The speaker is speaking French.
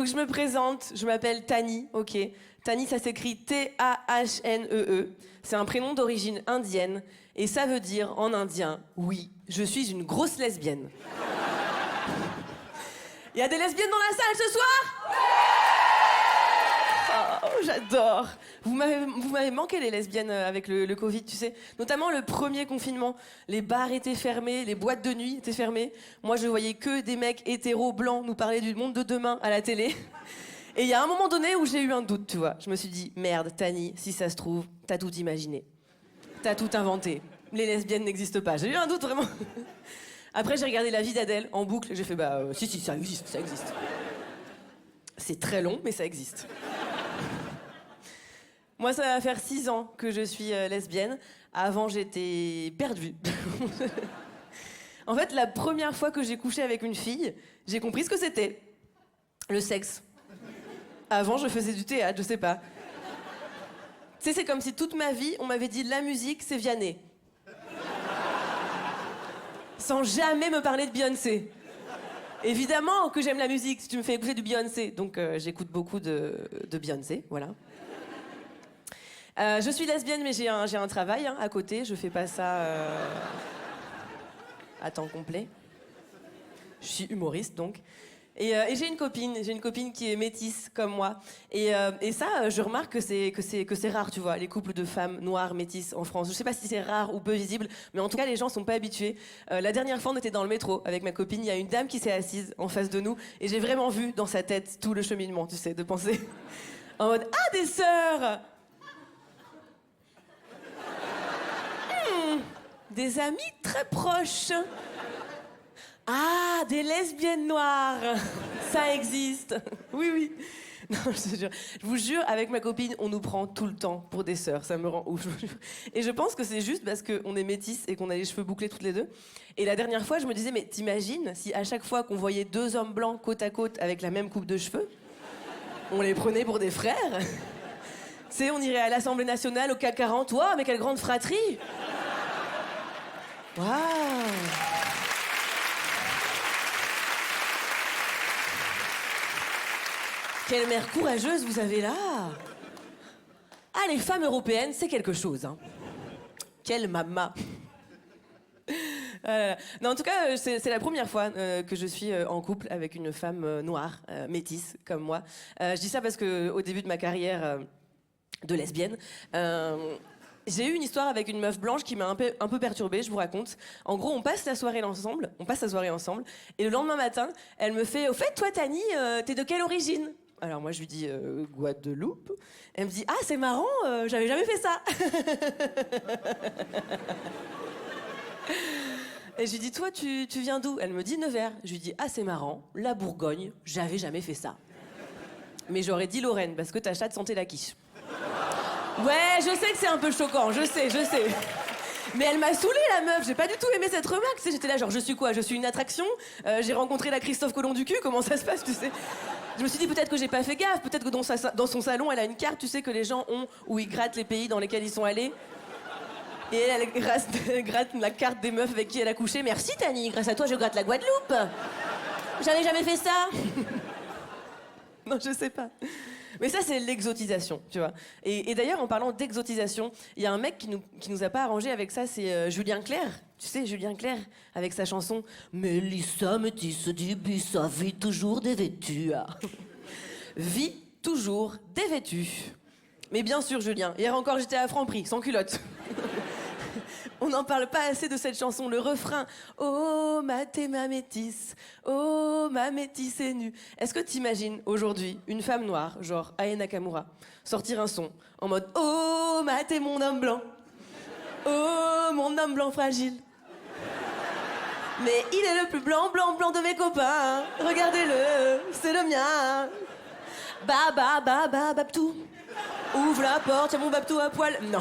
Donc je me présente, je m'appelle Tani, ok. Tani, ça s'écrit T-A-H-N-E-E. C'est un prénom d'origine indienne et ça veut dire en indien, oui, je suis une grosse lesbienne. Il y a des lesbiennes dans la salle ce soir? Oh, j'adore. Vous m'avez manqué les lesbiennes avec le Covid, tu sais. Notamment le premier confinement. Les bars étaient fermés, les boîtes de nuit étaient fermées. Moi, je voyais que des mecs hétéros blancs nous parler du monde de demain à la télé. Et il y a un moment donné où j'ai eu un doute, tu vois. Je me suis dit, merde, Tani, si ça se trouve, t'as tout imaginé. T'as tout inventé. Les lesbiennes n'existent pas. J'ai eu un doute, vraiment. Après, j'ai regardé La vie d'Adèle en boucle. J'ai fait, si, ça existe, ça existe. C'est très long, mais ça existe. Moi, ça va faire 6 ans que je suis lesbienne. Avant, j'étais perdue. En fait, la première fois que j'ai couché avec une fille, j'ai compris ce que c'était. Le sexe. Avant, je faisais du théâtre, je sais pas. Tu sais, c'est comme si toute ma vie, on m'avait dit la musique, c'est Vianney. Sans jamais me parler de Beyoncé. Évidemment que j'aime la musique si tu me fais écouter du Beyoncé. Donc, j'écoute beaucoup de Beyoncé, voilà. Je suis lesbienne, mais j'ai un travail à côté. Je fais pas ça à temps complet. Je suis humoriste, donc. Et j'ai une copine qui est métisse comme moi. Et ça, je remarque que c'est rare, tu vois, les couples de femmes noires métisses en France. Je sais pas si c'est rare ou peu visible, mais en tout cas, les gens sont pas habitués. La dernière fois, on était dans le métro avec ma copine. Il y a une dame qui s'est assise en face de nous, et j'ai vraiment vu dans sa tête tout le cheminement, tu sais, de penser en mode ah, des sœurs. Des amis très proches. Ah, des lesbiennes noires. Ça existe. Oui, oui. Non, je vous jure, avec ma copine, on nous prend tout le temps pour des sœurs. Ça me rend ouf. Et je pense que c'est juste parce qu'on est métisses et qu'on a les cheveux bouclés toutes les deux. Et la dernière fois, je me disais, mais t'imagines si à chaque fois qu'on voyait 2 hommes blancs côte à côte avec la même coupe de cheveux, on les prenait pour des frères? Tu sais, on irait à l'Assemblée nationale, au CAC 40. Waouh, mais quelle grande fratrie! Waouh! Quelle mère courageuse vous avez là! Ah, les femmes européennes, c'est quelque chose, hein. Quelle mama! Non, en tout cas, c'est la première fois que je suis en couple avec une femme noire, métisse, comme moi. Je dis ça parce qu'au début de ma carrière de lesbienne, j'ai eu une histoire avec une meuf blanche qui m'a un peu perturbée, je vous raconte. En gros, on passe la soirée ensemble, et le lendemain matin, elle me fait « Au fait, toi, Tani, t'es de quelle origine ?» Alors moi, je lui dis « Guadeloupe ». Elle me dit « Ah, c'est marrant, j'avais jamais fait ça !» Et je lui dis « Toi, tu viens d'où ?» Elle me dit « Nevers ». Je lui dis « Ah, c'est marrant, la Bourgogne, j'avais jamais fait ça. Mais j'aurais dit Lorraine, parce que ta chatte sentait la quiche. » Ouais, je sais que c'est un peu choquant, je sais. Mais elle m'a saoulée, la meuf. J'ai pas du tout aimé cette remarque. Tu sais, j'étais là, genre, je suis quoi? Je suis une attraction? J'ai rencontré la Christophe Colomb du cul? Comment ça se passe, tu sais? Je me suis dit, peut-être que j'ai pas fait gaffe. Peut-être que dans son salon, elle a une carte, tu sais, que les gens ont, où ils grattent les pays dans lesquels ils sont allés. Et elle gratte la carte des meufs avec qui elle a couché. Merci, Tani. Grâce à toi, je gratte la Guadeloupe. J'avais jamais fait ça. Non, je sais pas. Mais ça, c'est l'exotisation, tu vois. Et d'ailleurs, en parlant d'exotisation, il y a un mec qui nous a pas arrangé avec ça, c'est Julien Clerc. Tu sais, Julien Clerc, avec sa chanson « Mélissa métisse du bus, a vit toujours dévêtue. » Vit toujours dévêtue. Mais bien sûr, Julien, hier encore, j'étais à Franprix, sans culotte. On n'en parle pas assez de cette chanson, le refrain « Oh, ma métisse, oh, ma métisse est nue ». Est-ce que t'imagines aujourd'hui une femme noire, genre Aya Nakamura, sortir un son en mode « Oh, mon homme blanc, oh, mon homme blanc fragile ». Mais il est le plus blanc de mes copains, regardez-le, c'est le mien. Babtou, ouvre la porte, y'a mon babtou à poil. Non.